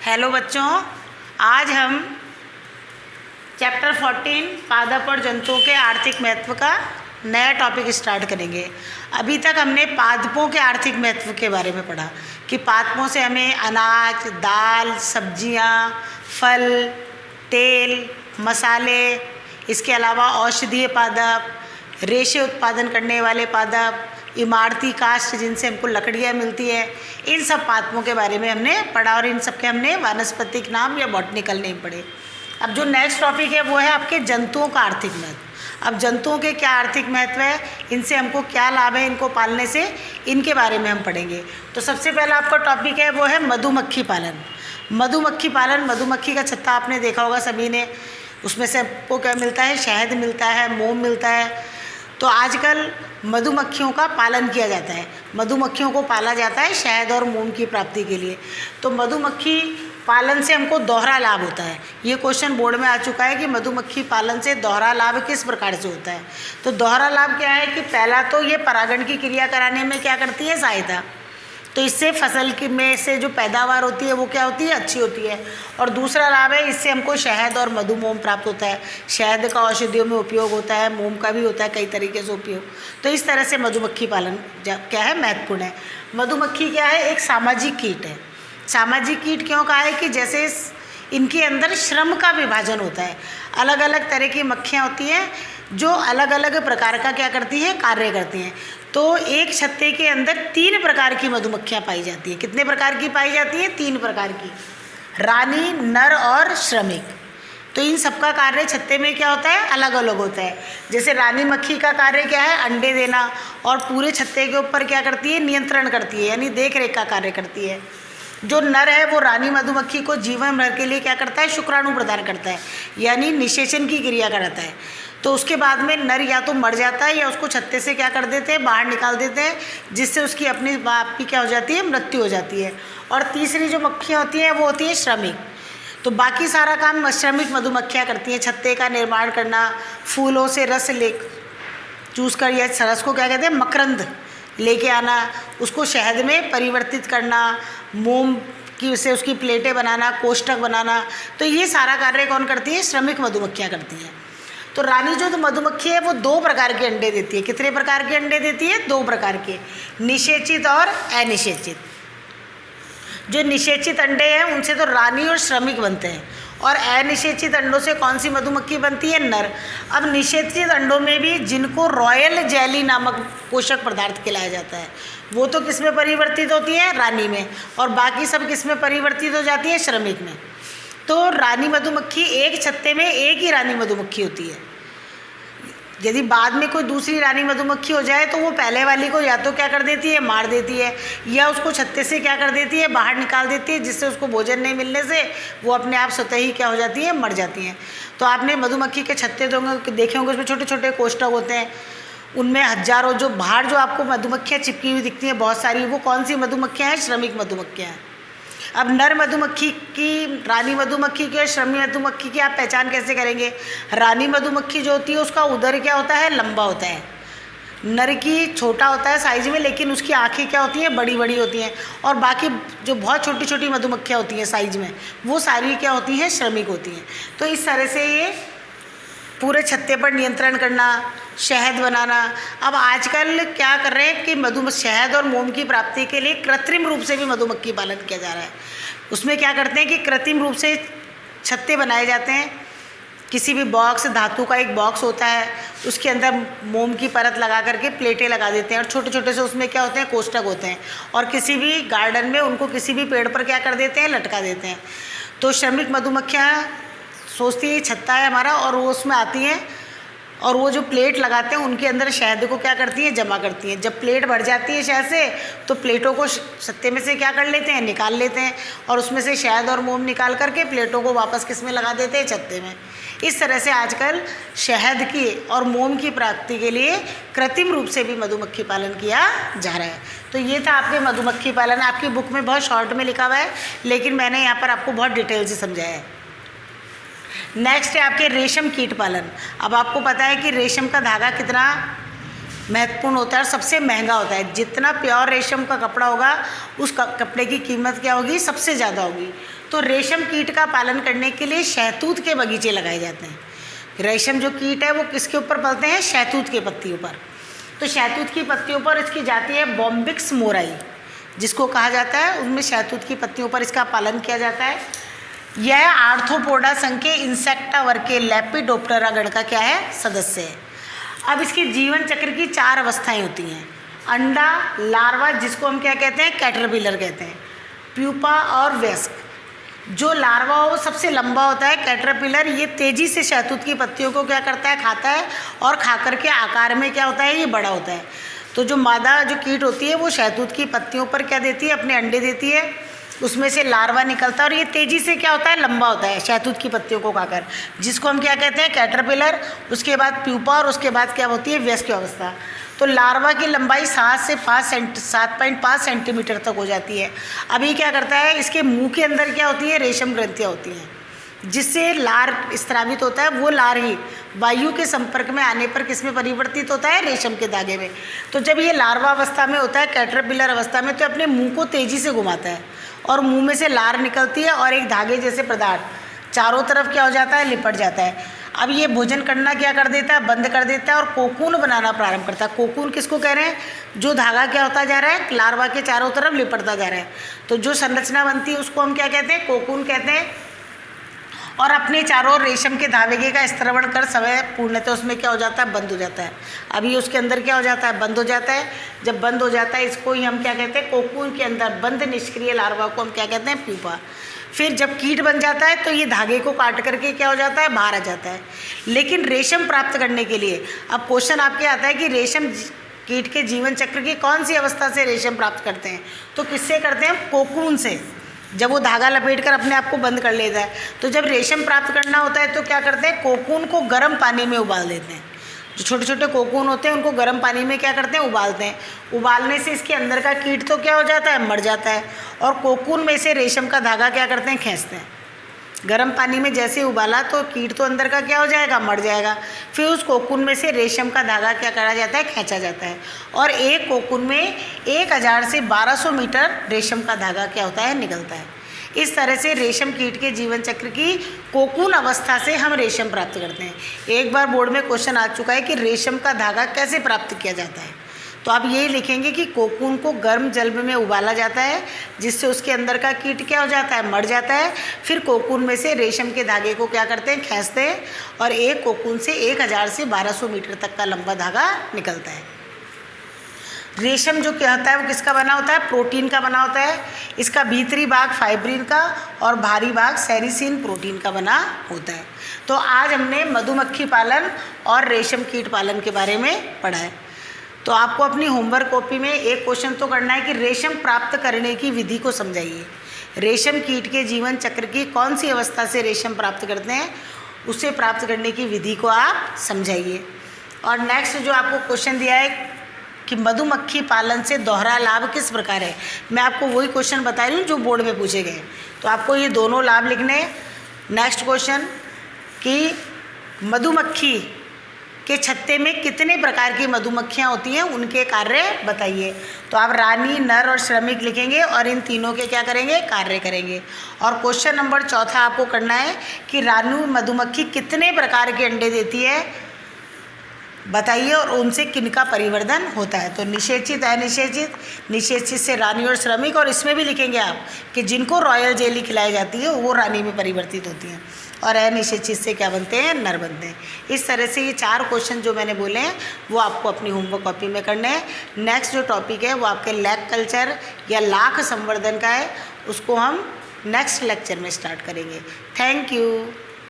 Hello बच्चों, आज हम चैप्टर 14 पादप और जंतुओं के आर्थिक महत्व का नया टॉपिक स्टार्ट करेंगे। अभी तक हमने पादपों के आर्थिक महत्व के बारे में पढ़ा कि पादपों से हमें अनाज, दाल, सब्जियां, फल, तेल, मसाले, इसके अलावा औषधीय पादप, रेशे उत्पादन करने वाले पादप, इमारती काष्ठ जिनसे हमको लकड़ियाँ मिलती है, इन सब पादपों के बारे में हमने पढ़ा और इन सब के हमने वानस्पतिक नाम या बॉटनिकल नेम पढ़े। अब जो नेक्स्ट टॉपिक है वो है आपके जंतुओं का आर्थिक महत्व। अब जंतुओं के क्या आर्थिक महत्व है, इनसे हमको क्या लाभ है, इनको पालने से, इनके बारे में हम पढ़ेंगे। तो सबसे पहला आपका टॉपिक है वो है मधुमक्खी पालन। मधुमक्खी पालन, मधुमक्खी का छत्ता आपने देखा होगा सभी ने। उसमें से आपको क्या मिलता है, शहद मिलता है, मोम मिलता है। तो आजकल मधुमक्खियों का पालन किया जाता है, मधुमक्खियों को पाला जाता है शहद और मोम की प्राप्ति के लिए। तो मधुमक्खी पालन से हमको दोहरा लाभ होता है। ये क्वेश्चन बोर्ड में आ चुका है कि मधुमक्खी पालन से दोहरा लाभ किस प्रकार से होता है। तो दोहरा लाभ क्या है कि पहला तो ये परागण की क्रिया कराने में क्या करती है, सहायता। तो इससे फसल की में से जो पैदावार होती है वो क्या होती है, अच्छी होती है। और दूसरा लाभ है, इससे हमको शहद और मधुमोम प्राप्त होता है। शहद का औषधियों में उपयोग होता है, मोम का भी होता है कई तरीके से उपयोग। तो इस तरह से मधुमक्खी पालन क्या है, महत्वपूर्ण है। मधुमक्खी क्या है, एक सामाजिक कीट है। सामाजिक कीट क्यों कहा है कि जैसे इनके अंदर श्रम का विभाजन होता है। अलग अलग तरह की मक्खियाँ होती हैं जो अलग अलग प्रकार का क्या करती हैं, कार्य करती हैं। तो एक छत्ते के अंदर 3 प्रकार की मधुमक्खियाँ पाई जाती हैं। कितने प्रकार की पाई जाती हैं, 3 प्रकार की, रानी, नर और श्रमिक। तो इन सबका कार्य छत्ते में क्या होता है, अलग अलग होता है। जैसे रानी मक्खी का कार्य क्या है, अंडे देना, और पूरे छत्ते के ऊपर क्या करती है, नियंत्रण करती है, यानी देख रेख का कार्य करती है। जो नर है वो रानी मधुमक्खी को जीवन भर के लिए क्या करता है, शुक्राणु प्रदान करता है, यानी निषेचन की क्रिया कराता है। तो उसके बाद में नर या तो मर जाता है या उसको छत्ते से क्या कर देते हैं, बाहर निकाल देते हैं, जिससे उसकी अपनी बाप की क्या हो जाती है, मृत्यु हो जाती है। और तीसरी जो मक्खियाँ होती हैं वो होती है श्रमिक। तो बाकी सारा काम श्रमिक मधुमक्खियाँ करती हैं, छत्ते का निर्माण करना, फूलों से रस ले चूस कर, या रस को क्या कहते हैं, मकरंद लेके आना, उसको शहद में परिवर्तित करना, मोम की से उसकी प्लेटें बनाना, कोष्ठक बनाना। तो ये सारा कार्य कौन करती है, श्रमिक मधुमक्खियाँ करती हैं। तो रानी जो मधुमक्खी है वो 2 प्रकार के अंडे देती है। कितने प्रकार के अंडे देती है, 2 प्रकार के, निषेचित और अनिषेचित। जो निषेचित अंडे हैं उनसे तो रानी और श्रमिक बनते हैं, और अनिषेचित अंडों से कौन सी मधुमक्खी बनती है, नर। अब निषेचित अंडों में भी जिनको रॉयल जेली नामक पोषक पदार्थ खिलाया जाता है, वो तो किस में परिवर्तित होती है, रानी में, और बाकी सब किस में परिवर्तित हो जाती है, श्रमिक में। तो रानी मधुमक्खी, एक छत्ते में एक ही रानी मधुमक्खी होती है। यदि बाद में कोई दूसरी रानी मधुमक्खी हो जाए तो वो पहले वाली को या तो क्या कर देती है, मार देती है, या उसको छत्ते से क्या कर देती है, बाहर निकाल देती है, जिससे उसको भोजन नहीं मिलने से वो अपने आप स्वतः ही क्या हो जाती है, मर जाती हैं। तो आपने मधुमक्खी के छत्ते देखे होंगे, उसमें छोटे छोटे कोष्ठक होते हैं, उनमें हजारों, जो बाहर जो आपको मधुमक्खियाँ चिपकी हुई दिखती हैं बहुत सारी, वो कौन सी मधुमक्खियाँ हैं, श्रमिक मधुमक्खियाँ हैं। अब नर मधुमक्खी की, रानी मधुमक्खी की और श्रमिक मधुमक्खी की आप पहचान कैसे करेंगे। रानी मधुमक्खी जो होती है उसका उदर क्या होता है, लंबा होता है। नर की छोटा होता है साइज में, लेकिन उसकी आंखें क्या होती हैं, बड़ी बड़ी होती हैं। और बाकी जो बहुत छोटी छोटी मधुमक्खियाँ होती हैं साइज में, वो सारी क्या होती हैं, श्रमिक होती हैं। तो इस तरह से ये पूरे छत्ते पर नियंत्रण करना, शहद बनाना। अब आजकल क्या कर रहे हैं कि शहद और मोम की प्राप्ति के लिए कृत्रिम रूप से भी मधुमक्खी पालन किया जा रहा है। उसमें क्या करते हैं कि कृत्रिम रूप से छत्ते बनाए जाते हैं। किसी भी बॉक्स, धातु का एक बॉक्स होता है, उसके अंदर मोम की परत लगा करके प्लेटें लगा देते हैं, और छोटे छोटे से उसमें क्या होते हैं, कोष्ठक होते हैं, और किसी भी गार्डन में उनको किसी भी पेड़ पर क्या कर देते हैं, लटका देते हैं। तो श्रमिक मधुमक्खियाँ सोचती है छत्ता है हमारा, और वो उसमें आती हैं, और वो जो प्लेट लगाते हैं उनके अंदर शहद को क्या करती हैं, जमा करती हैं। जब प्लेट भर जाती है शहद से, तो प्लेटों को छत्ते में से क्या कर लेते हैं, निकाल लेते हैं, और उसमें से शहद और मोम निकाल करके प्लेटों को वापस किस में लगा देते हैं, छत्ते में। इस तरह से आजकल शहद की और मोम की प्राप्ति के लिए कृत्रिम रूप से भी मधुमक्खी पालन किया जा रहा है। तो ये था आपके मधुमक्खी पालन। आपकी बुक में बहुत शॉर्ट में लिखा हुआ है, लेकिन मैंने यहाँ पर आपको बहुत डिटेल से समझाया है। नेक्स्ट है आपके रेशम कीट पालन। अब आपको पता है कि रेशम का धागा कितना महत्वपूर्ण होता है और सबसे महंगा होता है। जितना प्योर रेशम का कपड़ा होगा उस कपड़े की कीमत क्या होगी, सबसे ज़्यादा होगी। तो रेशम कीट का पालन करने के लिए शहतूत के बगीचे लगाए जाते हैं। रेशम जो कीट है वो किसके ऊपर पलते हैं? शहतूत के पत्तियों पर। तो शहतूत की पत्तियों पर इसकी जाति है बॉम्बिक्स मोराई, जिसको कहा जाता है, उनमें शहतूत की पत्तियों पर इसका पालन किया जाता है। यह आर्थ्रोपोडा संघ के इंसेक्टा वर्ग के लेपिडोप्टेरा गण का क्या है? सदस्य है। अब इसके जीवन चक्र की 4 अवस्थाएं होती हैं। अंडा, लार्वा जिसको हम क्या कहते हैं? कैटरपिलर कहते हैं, प्यूपा और वयस्क। जो लार्वा हो सबसे लंबा होता है, कैटरपिलर ये तेज़ी से शहतूत की पत्तियों को क्या करता है? खाता है, और खा करके आकार में क्या होता है? ये बड़ा होता है। तो जो मादा जो कीट होती है वो शहतूत की पत्तियों पर क्या देती है? अपने अंडे देती है, उसमें से लार्वा निकलता है और ये तेज़ी से क्या होता है? लंबा होता है शहतूत की पत्तियों को खाकर, जिसको हम क्या कहते हैं? कैटरपिलर। उसके बाद प्यूपा और उसके बाद क्या होती है? वयस्क अवस्था। तो लार्वा की लंबाई 7.5 सेंटीमीटर तक हो जाती है। अभी क्या करता है? इसके मुंह के अंदर क्या होती है? रेशम ग्रंथियाँ होती हैं, जिससे लार स्त्रावित होता है। वो लार ही वायु के संपर्क में आने पर किस में परिवर्तित होता है? रेशम के धागे में। तो जब ये लार्वा अवस्था में होता है, कैटरपिलर अवस्था में, तो अपने मुंह को तेज़ी से घुमाता है और मुंह में से लार निकलती है और एक धागे जैसे पदार्थ चारों तरफ क्या हो जाता है? लिपट जाता है। अब ये भोजन करना क्या कर देता है? बंद कर देता है और कोकून बनाना प्रारंभ करता है। कोकून किसको कह रहे हैं? जो धागा क्या होता जा रहा है? लार्वा के चारों तरफ लिपटता जा रहा है। तो जो संरचना बनती है उसको हम क्या कहते हैं? कोकून कहते हैं। और अपने चारों ओर रेशम के धागे का स्त्रवण कर समय पूर्णतः उसमें क्या हो जाता है? बंद हो जाता है। अभी उसके अंदर क्या हो जाता है? बंद हो जाता है। जब बंद हो जाता है इसको ही हम क्या कहते हैं? कोकून के अंदर बंद निष्क्रिय लार्वा को हम क्या कहते हैं? प्यूपा। फिर जब कीट बन जाता है तो ये धागे को काट करके क्या हो जाता है? बाहर आ जाता है। लेकिन रेशम प्राप्त करने के लिए अब क्वेश्चन आपके आता है कि रेशम कीट के जीवन चक्र की कौन सी अवस्था से रेशम प्राप्त करते हैं? तो किससे करते हैं? कोकून से। जब वो धागा लपेटकर अपने आप को बंद कर लेता है, तो जब रेशम प्राप्त करना होता है तो क्या करते हैं? कोकून को गर्म पानी में उबाल देते हैं। जो छोटे छोटे कोकून होते हैं उनको गर्म पानी में क्या करते हैं? उबालते हैं। उबालने से इसके अंदर का कीट तो क्या हो जाता है? मर जाता है। और कोकून में से रेशम का धागा क्या करते हैं? खींचते हैं। गर्म पानी में जैसे उबाला तो कीट तो अंदर का क्या हो जाएगा? मर जाएगा। फिर उस कोकून में से रेशम का धागा क्या करा जाता है? खींचा जाता है। और एक कोकून में 1000 से 1200 मीटर रेशम का धागा क्या होता है? निकलता है। इस तरह से रेशम कीट के जीवन चक्र की कोकून अवस्था से हम रेशम प्राप्त करते हैं। एक बार बोर्ड में क्वेश्चन आ चुका है कि रेशम का धागा कैसे प्राप्त किया जाता है। तो आप यही लिखेंगे कि कोकून को गर्म जल में उबाला जाता है, जिससे उसके अंदर का कीट क्या हो जाता है? मर जाता है। फिर कोकून में से रेशम के धागे को क्या करते हैं? खींचते हैं और एक कोकून से 1000 से 1200 मीटर तक का लंबा धागा निकलता है। रेशम जो क्या होता है वो किसका बना होता है? प्रोटीन का बना होता है। इसका भीतरी भाग फाइब्रिन का और बाहरी भाग सेरिसिन प्रोटीन का बना होता है। तो आज हमने मधुमक्खी पालन और रेशम कीट पालन के बारे में पढ़ा है। तो आपको अपनी होमवर्क कॉपी में एक क्वेश्चन तो करना है कि रेशम प्राप्त करने की विधि को समझाइए। रेशम कीट के जीवन चक्र की कौन सी अवस्था से रेशम प्राप्त करते हैं, उसे प्राप्त करने की विधि को आप समझाइए। और नेक्स्ट जो आपको क्वेश्चन दिया है कि मधुमक्खी पालन से दोहरा लाभ किस प्रकार है, मैं आपको वही क्वेश्चन बता रही हूँ जो बोर्ड में पूछे गए। तो आपको ये दोनों लाभ लिखने। नेक्स्ट क्वेश्चन कि मधुमक्खी के छत्ते में कितने प्रकार की मधुमक्खियाँ होती हैं, उनके कार्य बताइए। तो आप रानी, नर और श्रमिक लिखेंगे और इन तीनों के क्या करेंगे? कार्य करेंगे। और क्वेश्चन नंबर 4 आपको करना है कि रानी मधुमक्खी कितने प्रकार के अंडे देती है बताइए और उनसे किनका परिवर्धन होता है। तो निषेचित, अनिषेचित, निषेचित से रानी और श्रमिक, और इसमें भी लिखेंगे आप कि जिनको रॉयल जेली खिलाई जाती है वो रानी में परिवर्तित होती हैं, और अनिषेचित से क्या बनते हैं? नर बनते हैं। इस तरह से ये 4 क्वेश्चन जो मैंने बोले हैं वो आपको अपनी होमवर्क कॉपी में करने हैं। नेक्स्ट जो टॉपिक है वो आपके लैक कल्चर या लाख संवर्धन का है, उसको हम नेक्स्ट लेक्चर में स्टार्ट करेंगे। Thank you.